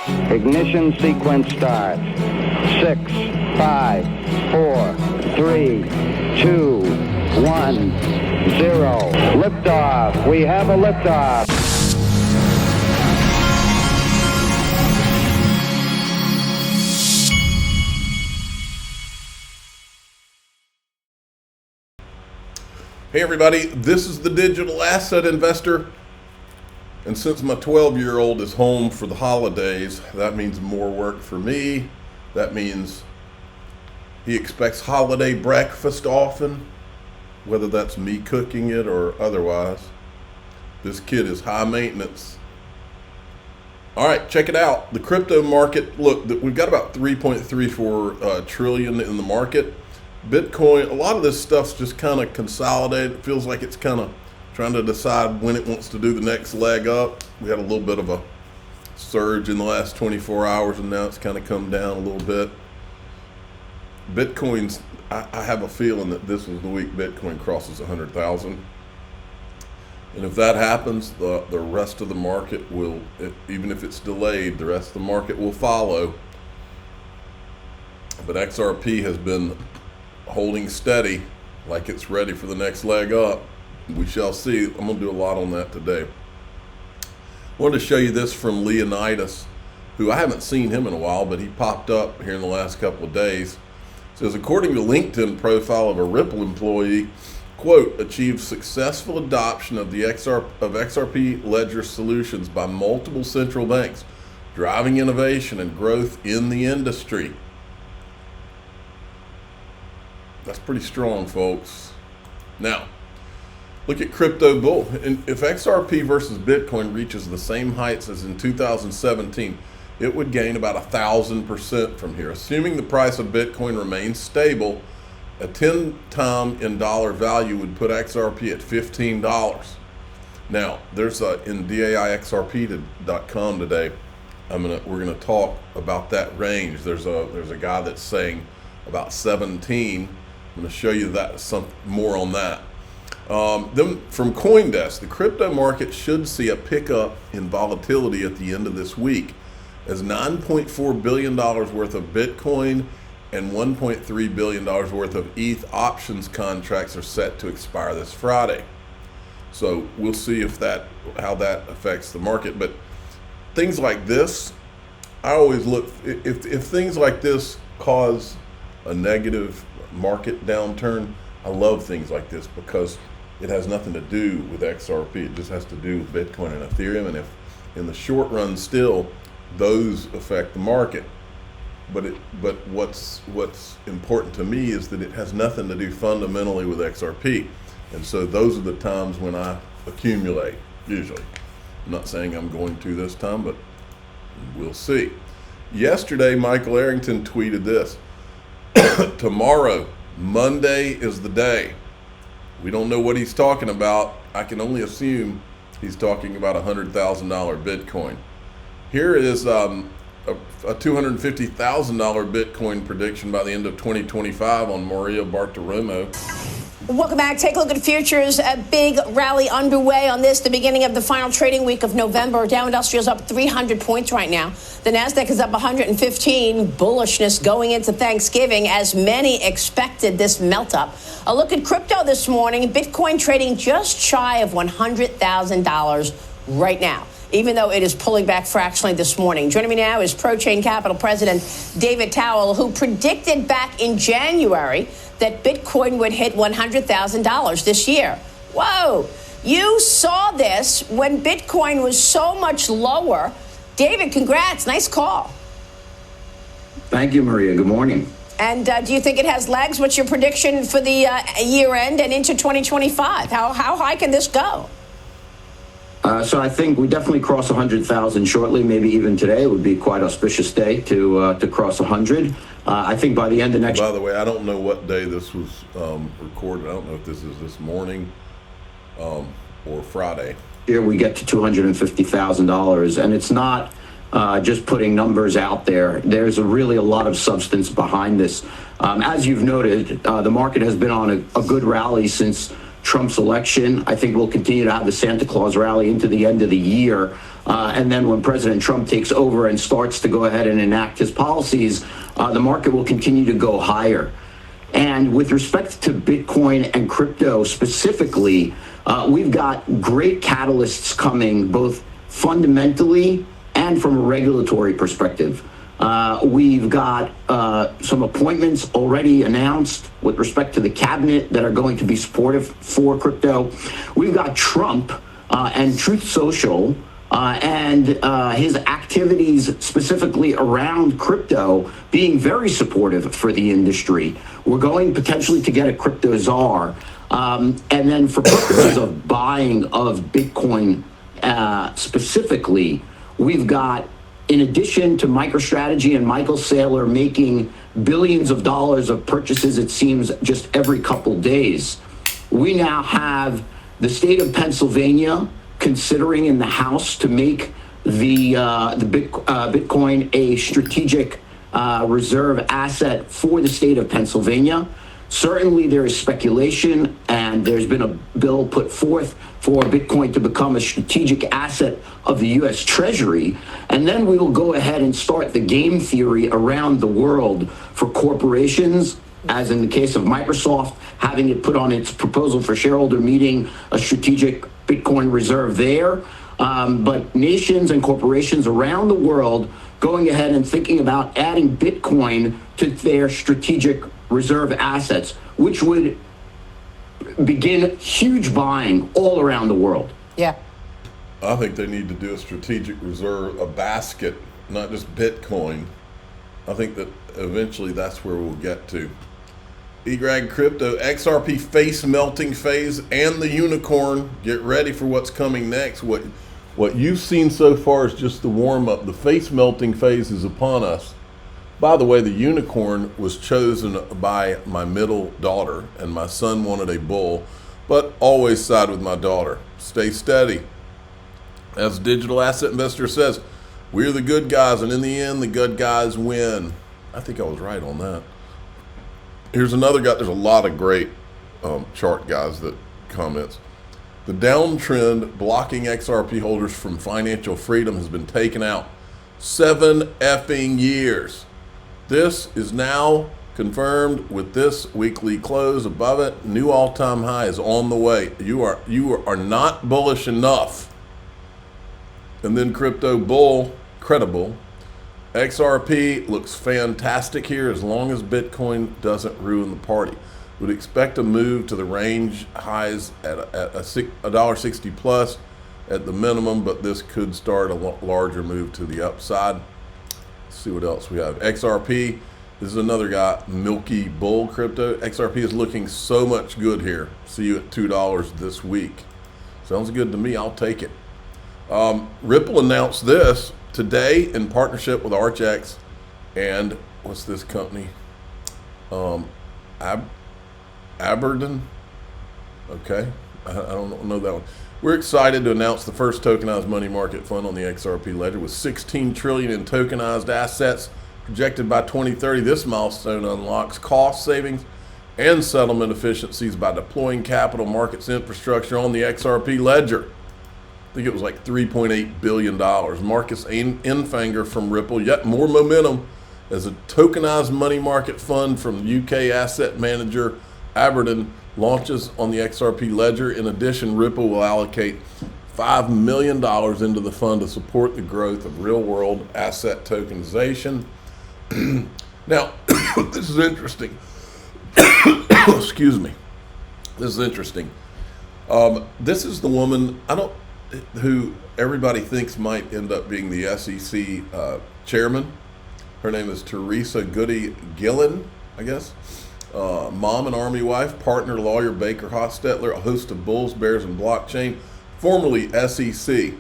Ignition sequence start. 6, 5, 4, 3, 2, 1, 0. Liftoff. We have a liftoff. Hey everybody, this is the Digital Asset Investor. And since my 12-year-old is home for the holidays, that means more work for me. That means he expects holiday breakfast often, whether that's me cooking it or otherwise. This kid is high maintenance. All right, check it out. The crypto market, look, we've got about 3.34 trillion in the market. Bitcoin, a lot of this stuff's just kind of consolidated. It feels like it's kind of trying to decide when it wants to do the next leg up. We had a little bit of a surge in the last 24 hours, and now it's kind of come down a little bit. Bitcoin's, I have a feeling that this is the week Bitcoin crosses 100,000. And if that happens, the rest of the market will, even if it's delayed, the rest of the market will follow. But XRP has been holding steady like it's ready for the next leg up. We shall see. I'm going to do a lot on that today. I wanted to show you this from Leonidas, who I haven't seen him in a while, but he popped up here in the last couple of days. It says, according to LinkedIn profile of a Ripple employee, quote, achieved successful adoption of the XRP ledger solutions by multiple central banks, driving innovation and growth in the industry. That's pretty strong, folks. Now, look at crypto bull. And if XRP versus Bitcoin reaches the same heights as in 2017, it would gain about 1,000% from here. Assuming the price of Bitcoin remains stable, a 10-time in dollar value would put XRP at $15. Now, there's in DAIXRP.com today. We're gonna talk about that range. There's a guy that's saying about 17. I'm going to show you that some more on that. Then from CoinDesk, the crypto market should see a pickup in volatility at the end of this week, as $9.4 billion worth of Bitcoin and $1.3 billion worth of ETH options contracts are set to expire this Friday. So we'll see how that affects the market. But things like this, I always look, if things like this cause a negative market downturn, I love things like this because it has nothing to do with XRP. It just has to do with Bitcoin and Ethereum. And if in the short run still, those affect the market. But what's important to me is that it has nothing to do fundamentally with XRP. And so those are the times when I accumulate, usually. I'm not saying I'm going to this time, but we'll see. Yesterday, Michael Arrington tweeted this. Tomorrow, Monday, is the day. We don't know what he's talking about. I can only assume he's talking about $100,000 Bitcoin. Here is a $250,000 Bitcoin prediction by the end of 2025 on Maria Bartiromo. Welcome back. Take a look at futures. A big rally underway on this, the beginning of the final trading week of November. Dow Industrial's up 300 points right now. The Nasdaq is up 115. Bullishness going into Thanksgiving, as many expected this melt up. A look at crypto this morning. Bitcoin trading just shy of $100,000 right now, even though it is pulling back fractionally this morning. Joining me now is ProChain Capital President David Towle, who predicted back in January that Bitcoin would hit $100,000 this year. Whoa, you saw this when Bitcoin was so much lower. David, congrats, nice call. Thank you, Maria, good morning. And do you think it has legs? What's your prediction for the year end and into 2025? How high can this go? So I think we definitely cross 100,000 shortly, maybe even today. It would be quite auspicious day to cross 100. I think by the end of next. By the way, I don't know what day this was recorded. I don't know if this is this morning or Friday. Here we get to $250,000, and it's not just putting numbers out there. There's really a lot of substance behind this. As you've noted, the market has been on a good rally since Trump's election. I think we'll continue to have the Santa Claus rally into the end of the year. And then when President Trump takes over and starts to go ahead and enact his policies, the market will continue to go higher. And with respect to Bitcoin and crypto specifically, we've got great catalysts coming, both fundamentally and from a regulatory perspective. We've got some appointments already announced with respect to the cabinet that are going to be supportive for crypto. We've got Trump and Truth Social and his activities specifically around crypto being very supportive for the industry. We're going potentially to get a crypto czar. And then for purposes of buying of Bitcoin specifically, we've got, in addition to MicroStrategy and Michael Saylor making billions of dollars of purchases, it seems, just every couple days, we now have the state of Pennsylvania considering in the House to make the Bitcoin a strategic reserve asset for the state of Pennsylvania. Certainly there is speculation, and there's been a bill put forth for Bitcoin to become a strategic asset of the U.S. Treasury. And then we will go ahead and start the game theory around the world for corporations, as in the case of Microsoft, having it put on its proposal for shareholder meeting, a strategic Bitcoin reserve there. But nations and corporations around the world going ahead and thinking about adding Bitcoin to their strategic reserve assets, which would begin huge buying all around the world. Yeah. I think they need to do a strategic reserve, a basket, not just Bitcoin. I think that eventually that's where we'll get to. eGrag Crypto, XRP face melting phase and the unicorn. Get ready for what's coming next. What you've seen so far is just the warm up. The face melting phase is upon us. By the way, the unicorn was chosen by my middle daughter, and my son wanted a bull, but always side with my daughter. Stay steady. As Digital Asset Investor says, we're the good guys, and in the end, the good guys win. I think I was right on that. Here's another guy. There's a lot of great chart guys that comments. The downtrend blocking XRP holders from financial freedom has been taken out. 7 effing years. This is now confirmed with this weekly close above it. New all-time high is on the way. You are not bullish enough. And then crypto bull, credible. XRP looks fantastic here as long as Bitcoin doesn't ruin the party. Would expect a move to the range highs at $1.60 plus at the minimum, but this could start a larger move to the upside. Let's see what else we have. XRP, this is another guy, Milky Bull Crypto. XRP is looking so much good here. See you at $2 this week. Sounds good to me, I'll take it. Ripple announced this today in partnership with ArchX and what's this company? Aberdeen? Okay, I don't know that one. We're excited to announce the first tokenized money market fund on the XRP ledger with $16 trillion in tokenized assets projected by 2030. This milestone unlocks cost savings and settlement efficiencies by deploying capital markets infrastructure on the XRP ledger. I think it was like $3.8 billion. Marcus Enfanger from Ripple, yet more momentum as a tokenized money market fund from UK asset manager Aberdeen launches on the XRP ledger. In addition, Ripple will allocate $5 million into the fund to support the growth of real-world asset tokenization. Now, this is interesting. Excuse me. This is interesting. This is the woman who everybody thinks might end up being the SEC chairman. Her name is Teresa Goody Gillen, I guess. Mom and Army wife, partner, lawyer, Baker Hostetler, a host of bulls, bears, and blockchain, formerly SEC.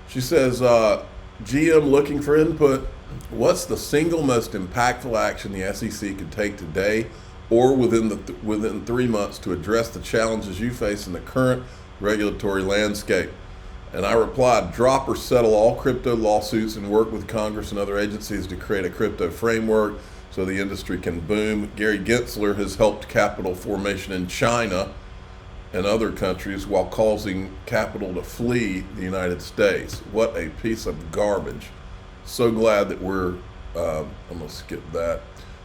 She says, GM looking for input. What's the single most impactful action the SEC could take today or within 3 months to address the challenges you face in the current regulatory landscape? And I replied, drop or settle all crypto lawsuits and work with Congress and other agencies to create a crypto framework so the industry can boom. Gary Gensler has helped capital formation in China and other countries while causing capital to flee the United States. What a piece of garbage. So glad that we're, I'm gonna skip that.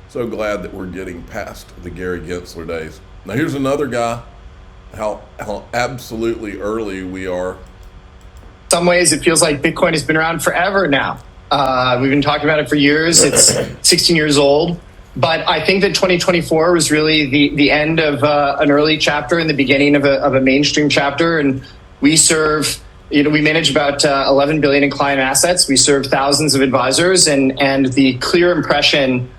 So glad that we're getting past the Gary Gensler days. Now here's another guy, how absolutely early we are. In some ways, it feels like Bitcoin has been around forever now. We've been talking about it for years. It's 16 years old. But I think that 2024 was really the end of an early chapter and the beginning of a mainstream chapter. And we serve, we manage about 11 billion in client assets. We serve thousands of advisors. And the clear impression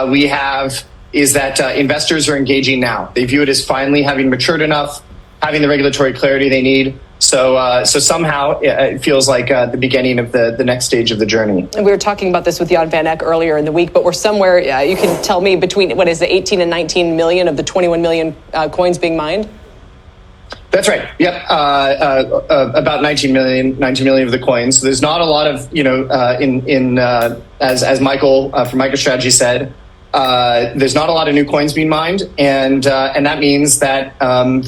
we have is that investors are engaging now. They view it as finally having matured enough, having the regulatory clarity they need. So somehow it feels like the beginning of the next stage of the journey. And we were talking about this with Jan van Eck earlier in the week, but we're somewhere, you can tell me, between, what is it, 18 and 19 million of the 21 million coins being mined? That's right. Yep. About 19 million of the coins. So there's not a lot of, as Michael from MicroStrategy said, there's not a lot of new coins being mined. And that means that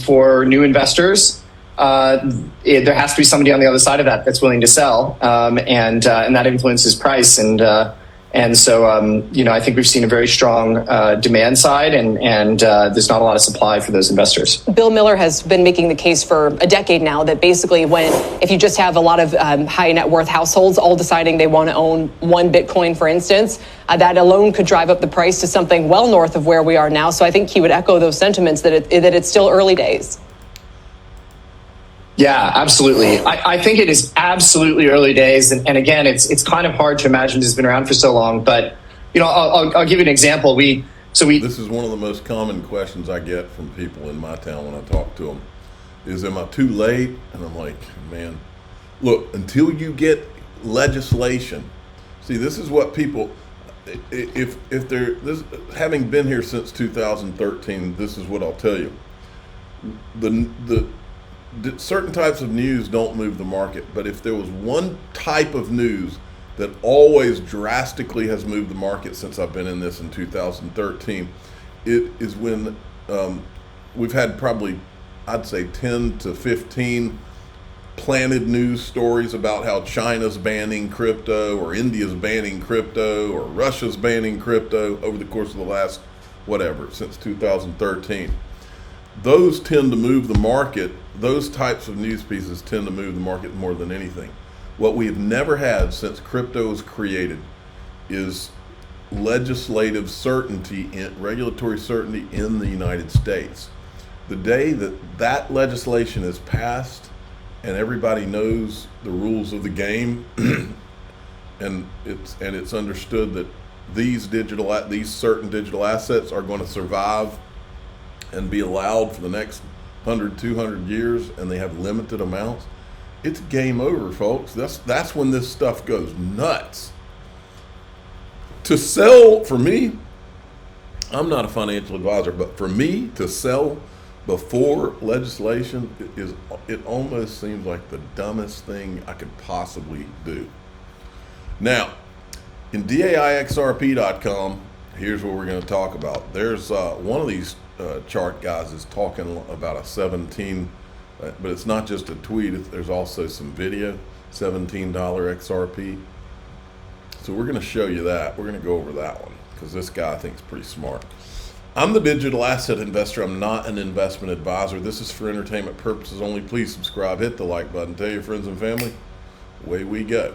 for new investors, there has to be somebody on the other side of that that's willing to sell, and that influences price. And so I think we've seen a very strong demand side, and there's not a lot of supply for those investors. Bill Miller has been making the case for a decade now that basically if you just have a lot of high net worth households all deciding they want to own one Bitcoin, for instance, that alone could drive up the price to something well north of where we are now. So I think he would echo those sentiments that it's still early days. Yeah, absolutely. I think it is absolutely early days. And again, it's kind of hard to imagine it's been around for so long. But, I'll give you an example. This is one of the most common questions I get from people in my town when I talk to them is, am I too late? And I'm like, man, look, until you get legislation. See, this is what people, having been here since 2013, this is what I'll tell you. Certain types of news don't move the market, but if there was one type of news that always drastically has moved the market since I've been in this in 2013, it is when we've had probably, I'd say 10 to 15 planted news stories about how China's banning crypto or India's banning crypto or Russia's banning crypto over the course of the last, since 2013. Those tend to move the market. Those types of news pieces tend to move the market more than anything. What we have never had since crypto was created is legislative certainty, regulatory certainty in the United States. The day that legislation is passed and everybody knows the rules of the game, and it's understood that these certain digital assets are going to survive and be allowed for the next 100, 200 years, and they have limited amounts, it's game over, folks. That's when this stuff goes nuts. To sell, for me, I'm not a financial advisor, but for me to sell before legislation, it almost seems like the dumbest thing I could possibly do. Now, in DAIXRP.com, here's what we're going to talk about. There's one of these chart guys is talking about a 17, but it's not just a tweet, there's also some video, $17 XRP. So we're going to show you that. We're going to go over that one because this guy I think is pretty smart. I'm the digital asset investor. I'm not an investment advisor. This is for entertainment purposes only. Please subscribe, hit the like button, tell your friends and family. Away we go.